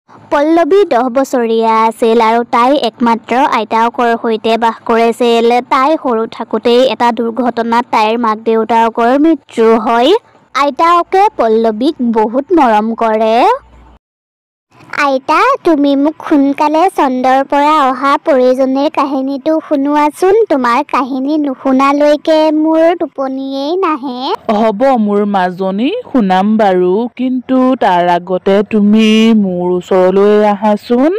পল্লৱী 10 বছৰীয়া আছিল আৰু তাই একমাত্ৰ আইতাকৰ সৈতে বাস কৰিছিল। তাই সৰু থাকোঁতেই এটা দুৰ্ঘটনাত তাইৰ মাক-দেউতাকৰ মৃত্যু হয়। আইতাকে পল্লৱীক বহুত মৰম কৰে। আইতা, তুমি মোক সোনকালে চন্দ্ৰৰ পৰা অহা পৰিজনীৰ কাহিনীটো শুনোৱাচোন। তোমাৰ কাহিনী নুশুনালৈকে মোৰ টোপনিয়েই নাহে। হ'ব মোৰ মাজনী, শুনাম বাৰু, কিন্তু তাৰ আগতে তুমি মোৰ ওচৰলৈ আহাচোন।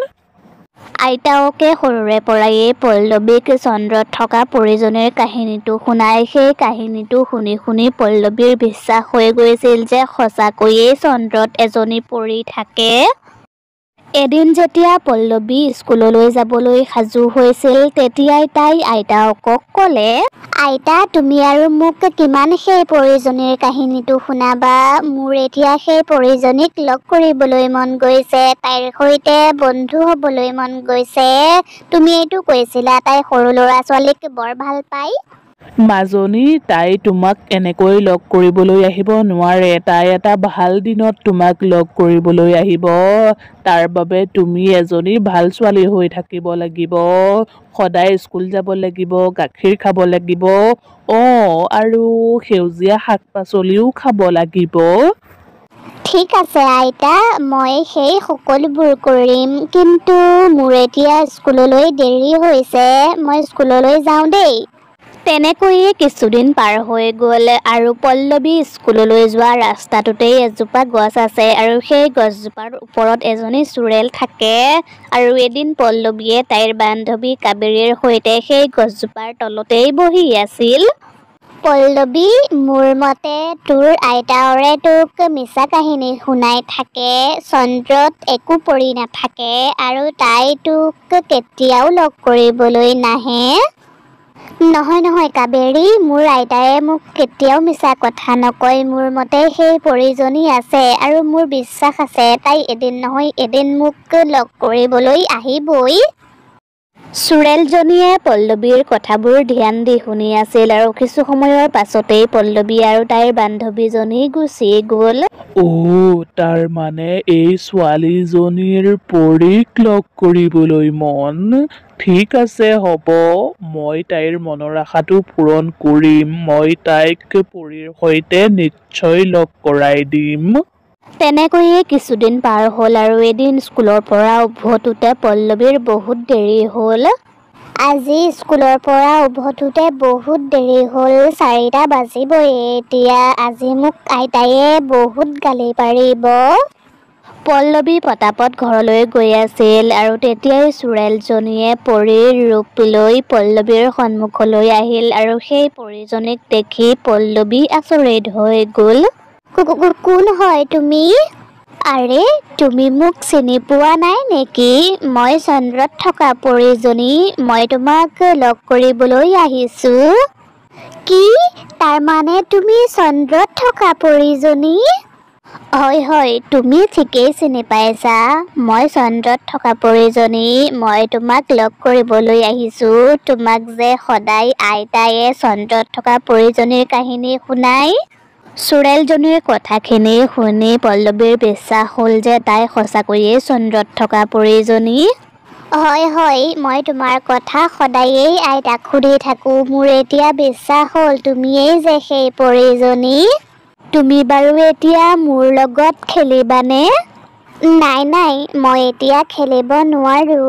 আইতাকে সৰুৰে পৰাই পল্লৱীক চন্দ্ৰত থকা পৰিজনীৰ কাহিনীটো শুনায়। সেই কাহিনীটো শুনি শুনি পল্লৱীৰ বিশ্বাস হৈ গৈছিল যে সঁচাকৈয়ে চন্দ্ৰত এজনী পৰী থাকে। এদিন যেতিয়া পল্লৱী স্কুললৈ যাবলৈ সাজু হৈছিল, তেতিয়াই তাই আইতাকক ক'লে, আইতা, তুমি আৰু মোক কিমান সেই পৰিজনীৰ কাহিনীটো শুনাবা? মোৰ এতিয়া সেই পৰিজনীক লগ কৰিবলৈ মন গৈছে, তাইৰ সৈতে বন্ধু হ'বলৈ মন গৈছে। তুমি এইটো কৈছিলা তাই সৰু ল'ৰা-ছোৱালীক বৰ ভাল পায়। মাজনী, তাই তোমাক এনেকৈ লগ কৰিবলৈ আহিব নোৱাৰে। তাই এটা ভাল দিনত তোমাক লগ কৰিবলৈ আহিব। তাৰ বাবে তুমি এজনী ভাল ছোৱালী হৈ থাকিব লাগিব। সদায় স্কুল যাব লাগিব, গাখীৰ খাব লাগিব, আৰু সেউজীয়া শাক-পাচলিও খাব লাগিব। ঠিক আছে আইতা, মই সেই সকলোবোৰ কৰিম। কিন্তু মোৰ এতিয়া স্কুললৈ দেৰি হৈছে। মই স্কুললৈ যাওঁ দেই। তেনেকৈয়ে কিছুদিন পাৰ হৈ গ'ল আৰু পল্লৱী স্কুললৈ যোৱা ৰাস্তাটোতেই এজোপা গছ আছে আৰু সেই গছজোপাৰ ওপৰত এজনী চোৰেল থাকে। আৰু এদিন পল্লৱীয়ে তাইৰ বান্ধৱী কাবেৰীৰ সৈতে সেই গছজোপাৰ তলতেই বহি আছিল। পল্লৱী, মোৰ মতে তোৰ আইতাৰে তোক মিছা কাহিনী শুনাই থাকে। চন্দ্ৰত একো পৰী নাথাকে আৰু তাই তোক কেতিয়াও লগ কৰিবলৈ নাহে। নহয় কাবেৰী, মোৰ আইতায়ে মোক কেতিয়াও মিছা কথা নকয়। মোৰ মতে সেই পৰীজনী আছে আৰু মোৰ বিশ্বাস আছে তাই এদিন নহয় এদিন মোক লগ কৰিবলৈ আহিবই। চোৰেলজনীয়ে পল্লৱীৰ কথাবোৰ ধ্যান দি শুনি আছিল আৰু কিছু সময়ৰ পাছতেই পল্লৱী আৰু তাইৰ বান্ধৱীজনী গুচি গ'ল। তাৰ মানে এই ছোৱালীজনীৰ পৰীক লগ কৰিবলৈ মন। ঠিক আছে, হ'ব, মই তাইৰ মনৰ আশাটো পূৰণ কৰিম। মই তাইক পৰীৰ সৈতে নিশ্চয় লগ কৰাই দিম। তেনেকৈয়ে কিছুদিন পাৰ হ'ল আৰু এদিন স্কুলৰ পৰা উভতোতে পল্লৱীৰ বহুত দেৰি হ'ল। আজি স্কুলৰ পৰা উভতোতে বহুত দেৰি হ'ল। 4টা বাজিবই এতিয়া। আজি মোক আইতায়ে বহুত গালি পাৰিব। পল্লৱী পটাপট ঘৰলৈ গৈ আছিল আৰু তেতিয়াই চোৰেলজনীয়ে পৰীৰ ৰূপ লৈ পল্লৱীৰ সন্মুখলৈ আহিল আৰু সেই পৰীজনীক দেখি পল্লৱী আচৰিত হৈ গ'ল। কোন হয় তুমি? আৰে, তুমি মোক চিনি পোৱা নাই নেকি? মই চন্দ্ৰত থকা পৰীজনী। মই তোমাক লগ কৰিবলৈ আহিছো। কি? তাৰমানে তুমি চন্দ্ৰত থকা পৰীজনী? হয়, তুমি ঠিকেই চিনি পাইছা। মই চন্দ্ৰত থকা পৰীজনী। মই তোমাক লগ কৰিবলৈ আহিছো। তোমাক যে সদায় আইতায়ে চন্দ্ৰত থকা পৰীজনীৰ কাহিনী শুনায়। চোৰেলজনীৰ কথাখিনি শুনি পল্লৱীৰ বিশ্বাস হ'ল যে তাই সঁচাকৈয়ে চন্দ্ৰত থকা পৰীজনী। হয়, মই তোমাৰ কথা সদায়েই আইতাক সুধি থাকো। মোৰ এতিয়া বিশ্বাস হ'ল তুমিয়েই যে সেই পৰীজনী। তুমি বাৰু এতিয়া মোৰ লগত খেলিবানে? নাই, মই এতিয়া খেলিব নোৱাৰো।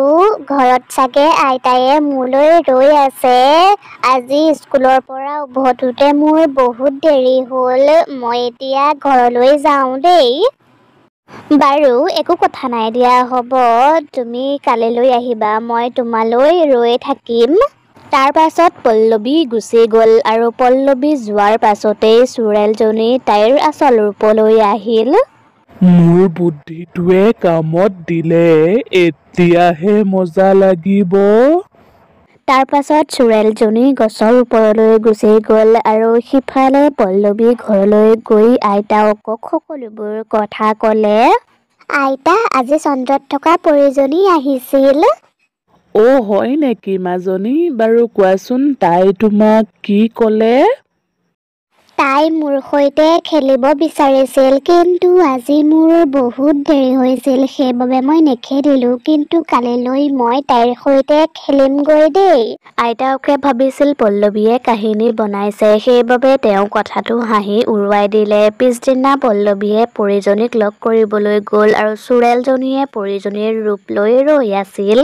ঘৰত চাগে আইতায়ে মোলৈ ৰৈ আছে। আজি স্কুলৰ পৰা উভতোতে মোৰ বহুত দেৰি হ'ল। মই এতিয়া ঘৰলৈ যাওঁ দেই। বাৰু, একো কথা নাই দিয়া, হ'ব। তুমি কালিলৈ আহিবা, মই তোমালৈ ৰৈ থাকিম। তাৰ পাছত পল্লৱী গুচি গ'ল আৰু পল্লৱী যোৱাৰ পাছতেই চোৰেলজনী তাইৰ আচল ৰূপলৈ আহিল। মোৰ বুদ্ধিটোৱে কামত দিলে, এতিয়াহে মজা লাগিব। তাৰ পাছত চোৰেলজনী গছৰ ওপৰলৈ গুচি গ'ল আৰু সিফালে পল্লৱী ঘৰলৈ গৈ আইতাকক সকলোবোৰ কথা ক'লে। আইতা, আজি চন্দ্ৰত থকা পৰীজনী আহিছিল। হয় নেকি মাজনী? বাৰু কোৱাচোন, তাই তোমাক কি ক'লে? তাই মোৰ সৈতে খেলিব বিচাৰিছিল, কিন্তু আজি মোৰ বহুত দেৰি হৈছিল, সেইবাবে মই নেখেলিলোঁ। কিন্তু কালিলৈ মই তাইৰ সৈতে খেলিমগৈ দেই। আইতাকে ভাবিছিল পল্লৱীয়ে কাহিনী বনাইছে, সেইবাবে তেওঁ কথাটো হাঁহি উৰুৱাই দিলে। পিছদিনা পল্লৱীয়ে পৰিজনীক লগ কৰিবলৈ গ'ল আৰু চোৰেলজনীয়ে পৰিজনীৰ ৰূপ লৈ ৰৈ আছিল।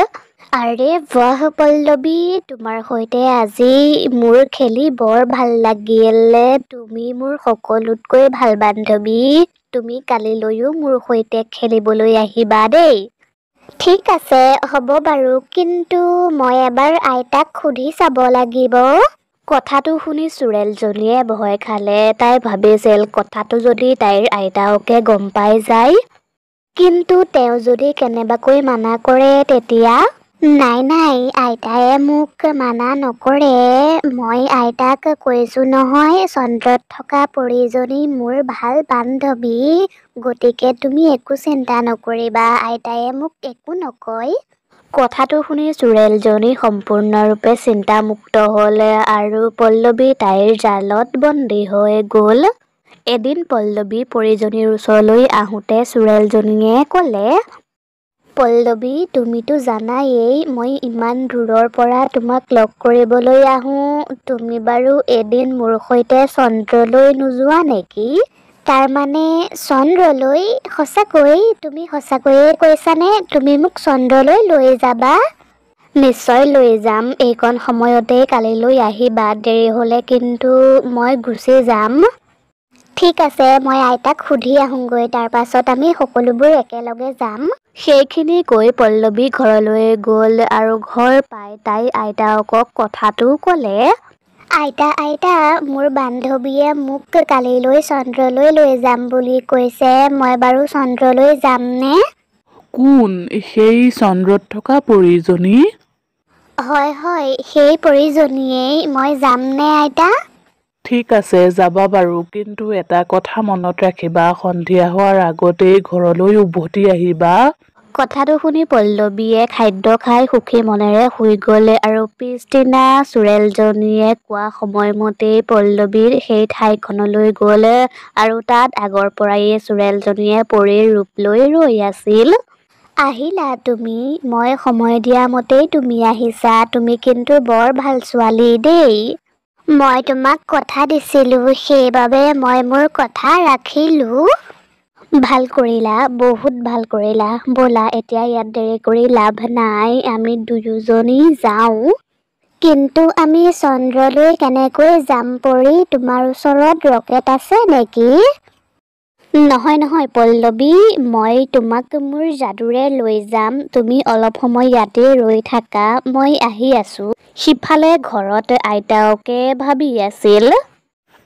আৰে বাহ পল্লৱী, তোমাৰ সৈতে আজি মোৰ খেলি বৰ ভাল লাগিল। তুমি মোৰ সকলোতকৈ ভাল বান্ধৱী। তুমি কালিলৈও মোৰ সৈতে খেলিবলৈ আহিবা দেই। ঠিক আছে, হ'ব বাৰু, কিন্তু মই এবাৰ আইতাক সুধি চাব লাগিব। কথাটো শুনি চোৰেলজনীয়ে ভয় খালে। তাই ভাবিছিল কথাটো যদি তাইৰ আইতাকে গম পাই যায়, কিন্তু তেওঁ যদি কেনেবাকৈ মানা কৰে তেতিয়া? নাই, আইতায়ে মোক মানা নকৰে। মই আইতাক কৈছোঁ নহয়, চন্দ্ৰত থকা পৰিজনী মোৰ ভাল বান্ধৱী। গতিকে তুমি একো চিন্তা নকৰিবা, আইতায়ে মোক একো নকয়। কথাটো শুনি চোৰেলজনী সম্পূৰ্ণৰূপে চিন্তামুক্ত হ'ল আৰু পল্লৱী তাইৰ জালত বন্দী হৈ গ'ল। এদিন পল্লৱী পৰিজনীৰ ওচৰলৈ আহোঁতে চোৰেলজনীয়ে ক'লে, পল্লৱী, তুমিতো জানায়েই মই ইমান দূৰৰ পৰা তোমাক লগ কৰিবলৈ আহোঁ। তুমি বাৰু এদিন মোৰ সৈতে চন্দ্ৰলৈ নোযোৱা নেকি? তাৰমানে চন্দ্ৰলৈ? সঁচাকৈ? তুমি সঁচাকৈয়ে কৈছানে তুমি মোক চন্দ্ৰলৈ লৈ যাবা? নিশ্চয় লৈ যাম। এইকণ সময়তে কালিলৈ আহিবা। দেৰি হ'লে কিন্তু মই গুচি যাম। ঠিক আছে, মই আইতাক সুধি আহোঁগৈ, তাৰ পাছত আমি সকলোবোৰ একেলগে যাম। সেইখিনি কৈ পল্লৱী ঘৰলৈ গ'ল আৰু ঘৰ পাই তাই আইতাকক কথাটো ক'লে। আইতা, মোৰ বান্ধৱীয়ে মোক কালিলৈ চন্দ্ৰলৈ লৈ যাম বুলি কৈছে। মই বাৰু চন্দ্ৰলৈ যামনে? কোন সেই চন্দ্ৰত থকা পৰিজনী? হয়, সেই পৰিজনীয়েই। মই যামনে আইতা? ঠিক আছে, যাবা বাৰু, কিন্তু এটা কথা মনত ৰাখিবা, সন্ধিয়া হোৱাৰ আগতেই ঘৰলৈ উভতি আহিবা। কথাটো শুনি পল্লৱীয়ে খাদ্য খাই সুখী মনেৰে শুই গ'ল আৰু পিছদিনা চোৰেলজনীয়ে কোৱা সময়মতেই পল্লৱীৰ সেই ঠাইখনলৈ গ'ল আৰু তাত আগৰ পৰাই চোৰেলজনীয়ে পৰীৰ ৰূপ লৈ ৰৈ আছিল। আহিলা তুমি, মই সময় দিয়া মতেই তুমি আহিছা। তুমি কিন্তু বৰ ভাল ছোৱালী দেই। মই তোমাক কথা দিছিলোঁ, সেইবাবে মই মোৰ কথা ৰাখিলোঁ। ভাল কৰিলা, বহুত ভাল কৰিলা। ব'লা, এতিয়া ইয়াত দেৰি কৰি লাভ নাই, আমি দুয়োজনী যাওঁ। কিন্তু আমি চন্দ্ৰলৈ কেনেকৈ যাম পৰী? তোমাৰ ওচৰত ৰকেট আছে নেকি? নহয় পল্লৱী, মই তোমাক মোৰ যাদুৰে লৈ যাম। তুমি অলপ সময় ইয়াতে ৰৈ থাকা, মই আহি আছোঁ। সিফালে ঘৰত আইতাকে ভাবি আছিল।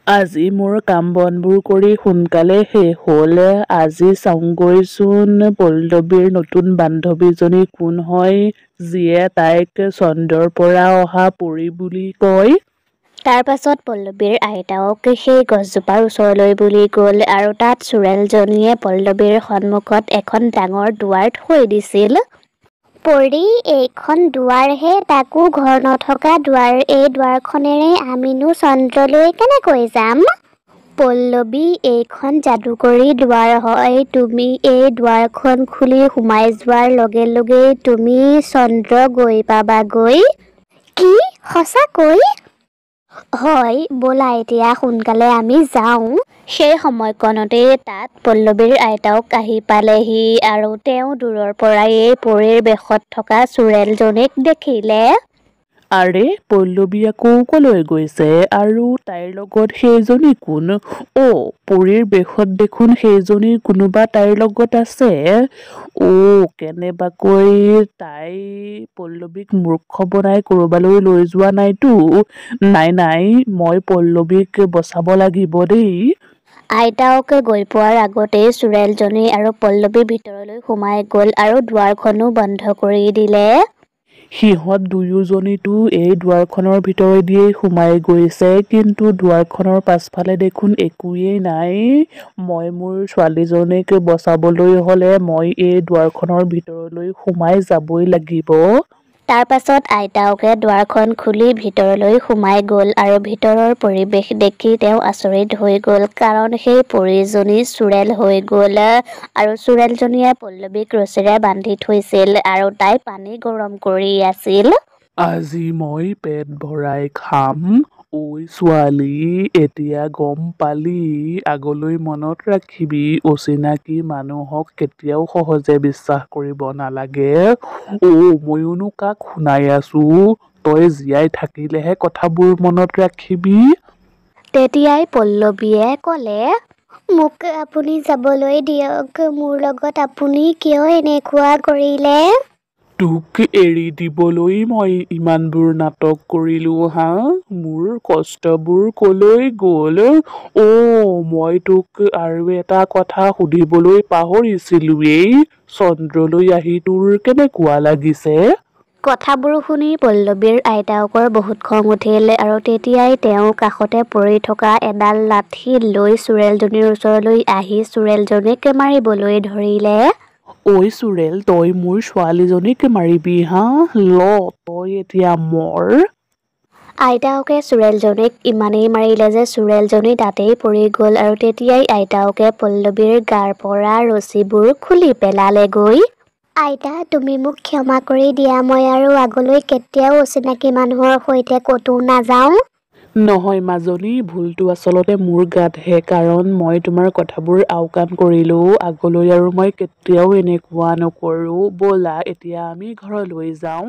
আজি মোৰ কাম বনবোৰ কৰি সোনকালে শেষ হ'ল। আজি চাওঁগৈচোন পল্লৱীৰ নতুন বান্ধৱীজনী কোন হয়, যিয়ে তাইক চন্দ্ৰৰ পৰা অহা পৰী বুলি কয়। তাৰ পাছত পল্লৱীৰ আইতাক সেই গছজোপাৰ ওচৰলৈ বুলি গ'ল আৰু তাত চোৰেলজনীয়ে পল্লৱীৰ সন্মুখত এখন ডাঙৰ দুৱাৰ থৈ দিছিল। পৰী, এইখন দুৱাৰহে, তাকো ঘৰ নথকা দুৱাৰ। এই দুৱাৰখনেৰে আমিনো চন্দ্ৰলৈ কেনেকৈ যাম? পল্লৱী, এইখন যাদুকৰী দুৱাৰ হয়। তুমি এই দুৱাৰখন খুলি সোমাই যোৱাৰ লগে লগেই তুমি চন্দ্ৰ গৈ পাবাগৈ। কি? সঁচাকৈ? হয়, ব'লা এতিয়া সোনকালে আমি যাওঁ। সেই সময়কণতে তাত পল্লৱীৰ আইতাক আহি পালেহি আৰু তেওঁ দূৰৰ পৰাই পৰীৰ বেশত থকা চোৰেলজনীক দেখিলে। আৰে, পল্লৱী আকৌ কলৈ গৈছে আৰু তাইৰ লগত সেইজনী কোন? পৰীৰ বেশত দেখোন সেইজনী কোনোবা তাইৰ লগত আছে। কেনেবাকৈ তাই পল্লৱীক মূৰ্খ বনাই কৰবালৈ লৈ যোৱা নাইতো? নাই, মই পল্লৱীক বচাব লাগিব দেই। আইতাক গৈ পোৱাৰ আগতেই চোৰেলজনী আৰু পল্লৱী ভিতৰলৈ সোমাই গ'ল আৰু দুৱাৰখনো বন্ধ কৰি দিলে। সিহঁত দুয়োজনীতো এই দুৱাৰখনৰ ভিতৰেদিয়েই সোমাই গৈছে, কিন্তু দুৱাৰখনৰ পাছফালে দেখোন একোৱেই নাই। মই মোৰ ছোৱালীজনীক বচাবলৈ হ'লে মই এই দুৱাৰখনৰ ভিতৰলৈ সোমাই যাবই লাগিব। তাৰ পাছত আইতাকে দুৱাৰখন খুলি ভিতৰলৈ সোমাই গ'ল আৰু ভিতৰৰ পৰিৱেশ দেখি তেওঁ আচৰিত হৈ গ'ল, কাৰণ সেই পৰীজনী চোৰেল হৈ গ'ল আৰু চোৰেলজনীয়ে পল্লৱীক ৰছীৰে বান্ধি থৈছিল আৰু তাই পানী গৰম কৰি আছিল। আজি মই পেট ভৰাই খাম। ঐ ছোৱালী, এতিয়া গম পালি, আগলৈ মনত ৰাখিবি, অচিনাকি মানুহক কেতিয়াও সহজে বিশ্বাস কৰিব নালাগে। ময়োনো কাক শুনাই আছো, তই জীয়াই থাকিলেহে কথাবোৰ মনত ৰাখিবি। তেতিয়াই পল্লৱীয়ে ক'লে, মোক আপুনি যাবলৈ দিয়ক, মোৰ লগত আপুনি কিয় এনেকুৱা কৰিলে? তোক এৰি দিবলৈ মই ইমানবোৰ নাটক কৰিলো হা? মোৰ কষ্টবোৰ কলৈ গ'ল? মই তোক আৰু এটা কথা সুধিবলৈ পাহৰিছিলোৱেই। চন্দ্ৰলৈ আহি তোৰ কেনেকুৱা লাগিছে? কথাবোৰ শুনি পল্লৱীৰ আইতাকৰ বহুত খং উঠিল আৰু তেতিয়াই তেওঁ কাষতে পৰি থকা এডাল লাঠি লৈ চোৰেলজনীৰ ওচৰলৈ আহি চোৰেলজনীক মাৰিবলৈ ধৰিলে। ঐ চোৰেল, তই মোৰ ছোৱালীজনীক মাৰিবি হা? তই এতিয়া মৰ। আইতাকে চোৰেলজনীক ইমানেই মাৰিলে যে চোৰেলজনী তাতেই পৰি গ'ল আৰু তেতিয়াই আইতাকে পল্লৱীৰ গাৰ পৰা ৰছীবোৰ খুলি পেলালেগৈ। আইতা, তুমি মোক ক্ষমা কৰি দিয়া, মই আৰু আগলৈ কেতিয়াও অচিনাকি মানুহৰ সৈতে ক'তো নাযাওঁ। নহয় মাজনী, ভুলটো আচলতে মোৰ গাতহে, কাৰণ মই তোমাৰ কথাবোৰ আওকাণ কৰিলো। আগলৈ আৰু মই কেতিয়াও এনেকুৱা নকৰো। ব'লা এতিয়া আমি ঘৰলৈ যাওঁ।